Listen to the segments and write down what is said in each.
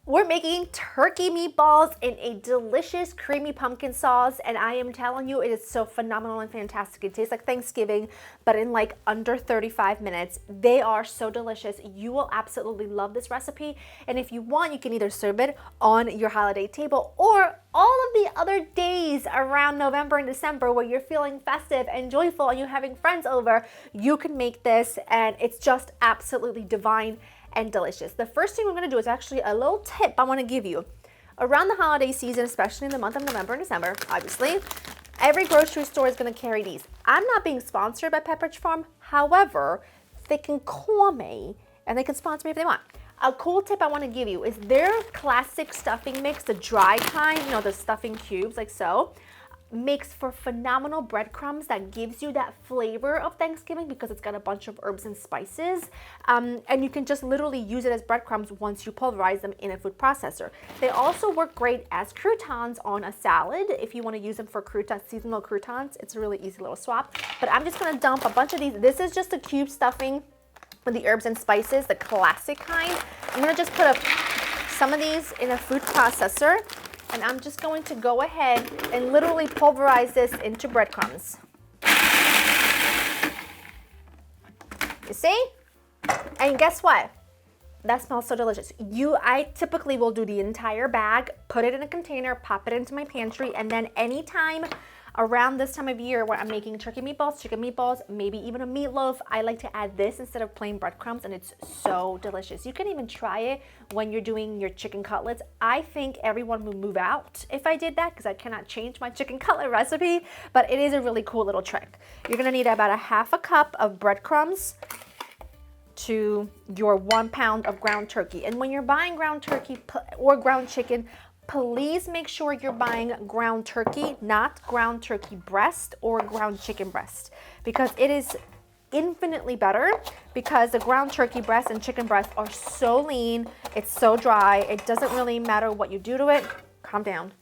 We're making turkey meatballs in a delicious creamy pumpkin sauce, and I am telling you, it is so phenomenal and fantastic. It tastes like Thanksgiving, but in like under 35 minutes. They are so delicious. You will absolutely love this recipe, and if you want, you can either serve it on your holiday table or all of the other days around November and December where you're feeling festive and joyful and you're having friends over. You can make this, and it's just absolutely divine and delicious. The first thing we're going to do is actually a little tip I want to give you. Around the holiday season, especially in the month of November and December, obviously, every grocery store is going to carry these. I'm not being sponsored by Pepperidge Farm. However, they can call me and they can sponsor me if they want. A cool tip I want to give you is their classic stuffing mix, the dry kind, you know, the stuffing cubes like so, makes for phenomenal breadcrumbs that gives you that flavor of Thanksgiving because it's got a bunch of herbs and spices, and you can just literally use it as breadcrumbs once you pulverize them in a food processor. They also work great as croutons on a salad if you want to use them for croutons, seasonal croutons. It's a really easy little swap, but I'm just going to dump a bunch of these. This is just a cube stuffing with the herbs and spices, the classic kind. I'm going to just put some of these in a food processor, and I'm just going to go ahead and literally pulverize this into breadcrumbs. You see? And guess what? That smells so delicious. I typically will do the entire bag, put it in a container, pop it into my pantry, and then anytime around this time of year where I'm making turkey meatballs, chicken meatballs, maybe even a meatloaf, I like to add this instead of plain breadcrumbs, and it's so delicious. You can even try it when you're doing your chicken cutlets. I think everyone would move out if I did that because I cannot change my chicken cutlet recipe, but it is a really cool little trick. You're gonna need about a half a cup of breadcrumbs to your 1 pound of ground turkey. And when you're buying ground turkey or ground chicken, please make sure you're buying ground turkey, not ground turkey breast or ground chicken breast, because it is infinitely better because the ground turkey breast and chicken breast are so lean, it's so dry, it doesn't really matter what you do to it. Calm down.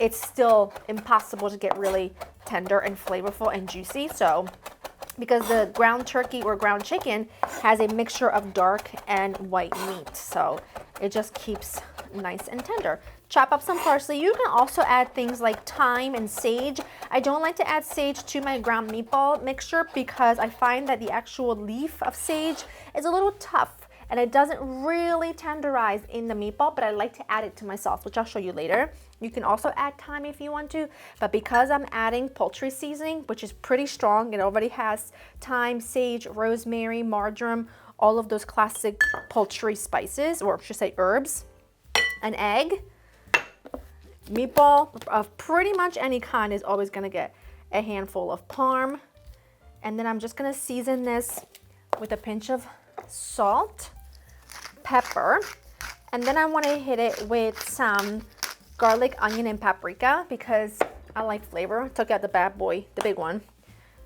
It's still impossible to get really tender and flavorful and juicy. So because the ground turkey or ground chicken has a mixture of dark and white meat, so it just keeps nice and tender. Chop up some parsley. You can also add things like thyme and sage. I don't like to add sage to my ground meatball mixture because I find that the actual leaf of sage is a little tough and it doesn't really tenderize in the meatball, but I like to add it to my sauce, which I'll show you later. You can also add thyme if you want to, but because I'm adding poultry seasoning, which is pretty strong, it already has thyme, sage, rosemary, marjoram, all of those classic poultry spices, or I should say herbs, an egg, meatball of pretty much any kind is always going to get a handful of parm, and then I'm just going to season this with a pinch of salt, pepper, and then I want to hit it with some garlic, onion, and paprika because I like flavor. Took out the bad boy, the big one,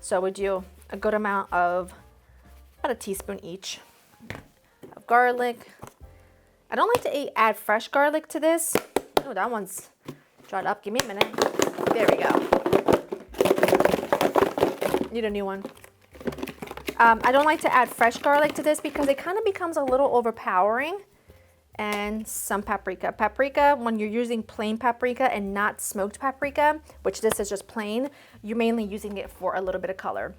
so we do a good amount of about a teaspoon each of garlic. I don't like to add fresh garlic to this. Oh, that one's dried up. Give me a minute. There we go. Need a new one. I don't like to add fresh garlic to this because it kind of becomes a little overpowering. And some paprika. Paprika, when you're using plain paprika and not smoked paprika, which this is just plain, you're mainly using it for a little bit of color.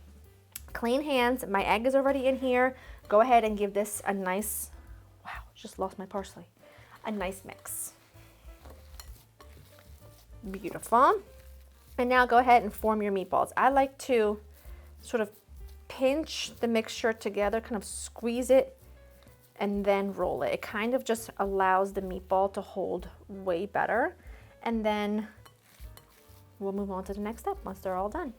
Clean hands. My egg is already in here. Go ahead and give this a nice, wow, just lost my parsley. A nice mix. Beautiful. And now go ahead and form your meatballs. I like to sort of pinch the mixture together, kind of squeeze it, and then roll it. It kind of just allows the meatball to hold way better. And then we'll move on to the next step once they're all done.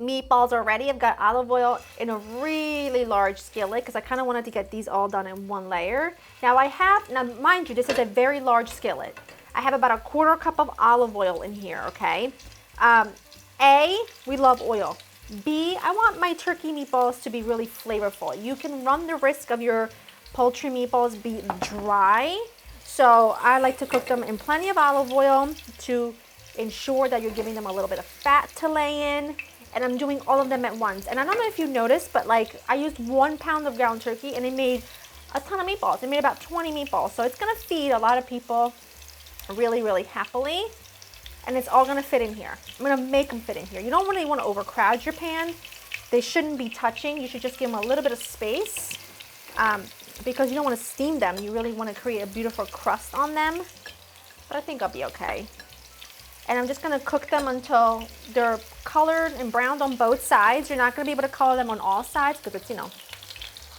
Meatballs are ready. I've got olive oil in a really large skillet because I kind of wanted to get these all done in one layer. Now mind you, this is a very large skillet. I have about a 1/4 cup of olive oil in here, okay? A, we love oil. B, I want my turkey meatballs to be really flavorful. You can run the risk of your poultry meatballs be dry, so I like to cook them in plenty of olive oil to ensure that you're giving them a little bit of fat to lay in, and I'm doing all of them at once. And I don't know if you noticed, but like I used 1 pound of ground turkey and it made a ton of meatballs. I made about 20 meatballs. So it's gonna feed a lot of people really, really happily. And it's all gonna fit in here. I'm gonna make them fit in here. You don't really wanna overcrowd your pan. They shouldn't be touching. You should just give them a little bit of space because you don't wanna steam them. You really wanna create a beautiful crust on them. But I think I'll be okay. And I'm just gonna cook them until they're colored and browned on both sides. You're not gonna be able to color them on all sides because it's, you know,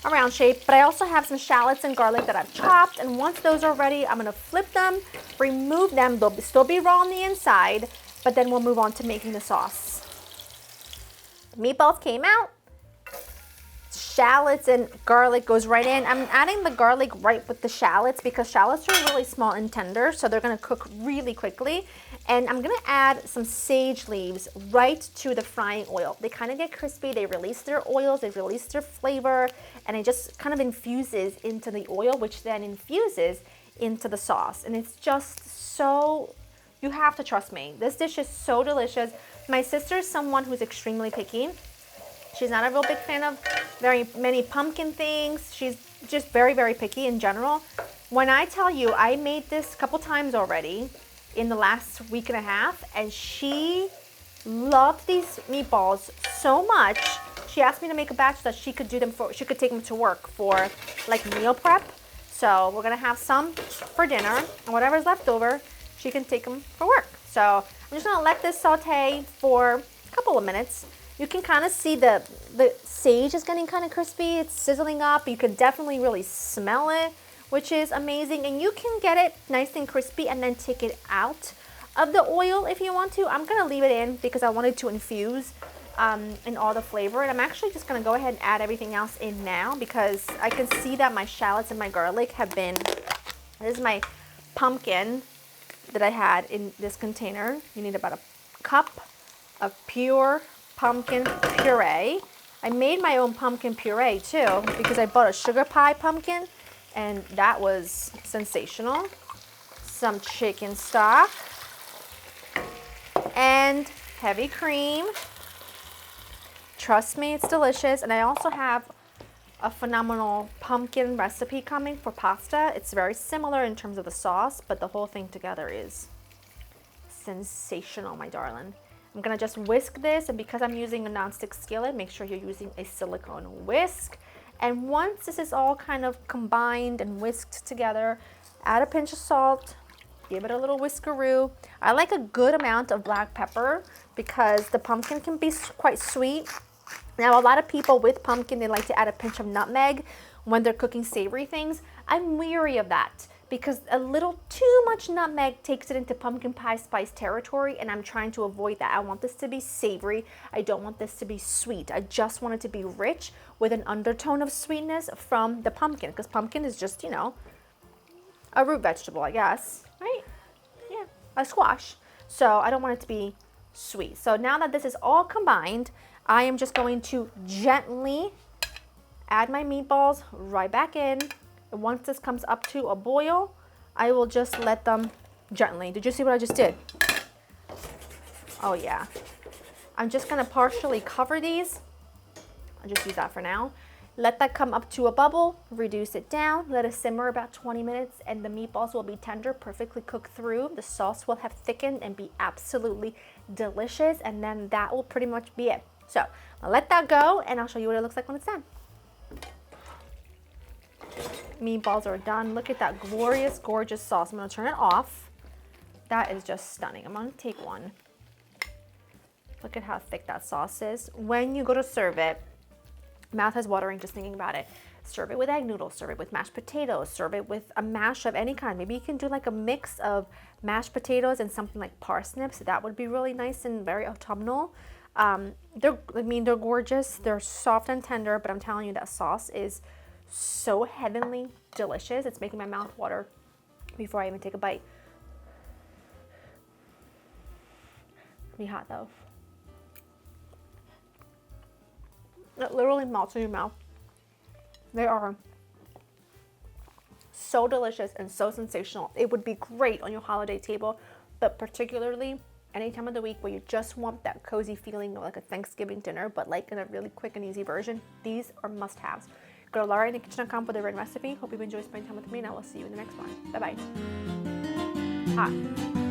a round shape. But I also have some shallots and garlic that I've chopped. And once those are ready, I'm gonna flip them, remove them. They'll still be raw on the inside, but then we'll move on to making the sauce. The meatballs came out. Shallots and garlic goes right in. I'm adding the garlic right with the shallots because shallots are really small and tender, so they're gonna cook really quickly. And I'm gonna add some sage leaves right to the frying oil. They kind of get crispy, they release their oils, they release their flavor, and it just kind of infuses into the oil, which then infuses into the sauce. And it's just so, you have to trust me. This dish is so delicious. My sister is someone who's extremely picky. She's not a real big fan of very many pumpkin things. She's just very, very picky in general. When I tell you, I made this a couple times already in the last week and a half, and she loved these meatballs so much. She asked me to make a batch so that she could do them she could take them to work for like meal prep. So we're gonna have some for dinner, and whatever's left over, she can take them for work. So I'm just gonna let this saute for a couple of minutes. You can kind of see the sage is getting kind of crispy. It's sizzling up. You can definitely really smell it, which is amazing. And you can get it nice and crispy and then take it out of the oil if you want to. I'm going to leave it in because I wanted to infuse in all the flavor. And I'm actually just going to go ahead and add everything else in now because I can see that my shallots and my garlic have been, this is my pumpkin that I had in this container. You need about a cup of pure pumpkin puree. I made my own pumpkin puree too because I bought a sugar pie pumpkin and that was sensational. Some chicken stock and heavy cream. Trust me, it's delicious. And I also have a phenomenal pumpkin recipe coming for pasta. It's very similar in terms of the sauce, but the whole thing together is sensational, my darling. I'm gonna just whisk this, and because I'm using a nonstick skillet, make sure you're using a silicone whisk. And once this is all kind of combined and whisked together, add a pinch of salt, give it a little whiskeroo. I like a good amount of black pepper because the pumpkin can be quite sweet. Now, a lot of people with pumpkin, they like to add a pinch of nutmeg when they're cooking savory things. I'm weary of that because a little too much nutmeg takes it into pumpkin pie spice territory, and I'm trying to avoid that. I want this to be savory. I don't want this to be sweet. I just want it to be rich with an undertone of sweetness from the pumpkin, because pumpkin is just, you know, a root vegetable, I guess, right? Yeah, a squash. So I don't want it to be sweet. So now that this is all combined, I am just going to gently add my meatballs right back in. And once this comes up to a boil, I will just let them gently. Did you see what I just did? Oh yeah. I'm just gonna partially cover these. I'll just use that for now. Let that come up to a bubble, reduce it down, let it simmer about 20 minutes, and the meatballs will be tender, perfectly cooked through. The sauce will have thickened and be absolutely delicious, and then that will pretty much be it. So I'll let that go, and I'll show you what it looks like when it's done. Meatballs are done. Look at that glorious, gorgeous sauce. I'm gonna turn it off. That is just stunning. I'm gonna take one. Look at how thick that sauce is. When you go to serve it, mouth is watering just thinking about it. Serve it with egg noodles, serve it with mashed potatoes, serve it with a mash of any kind. Maybe you can do like a mix of mashed potatoes and something like parsnips. That would be really nice and very autumnal. They're gorgeous. They're soft and tender, but I'm telling you, that sauce is so heavenly delicious. It's making my mouth water before I even take a bite. Be hot though. It literally melts in your mouth. They are so delicious and so sensational. It would be great on your holiday table, but particularly any time of the week where you just want that cozy feeling of like a Thanksgiving dinner, but like in a really quick and easy version. These are must-haves. Go to laurainthekitchen.com for the written recipe. Hope you enjoy spending time with me, and I will see you in the next one. Bye-bye. Hot.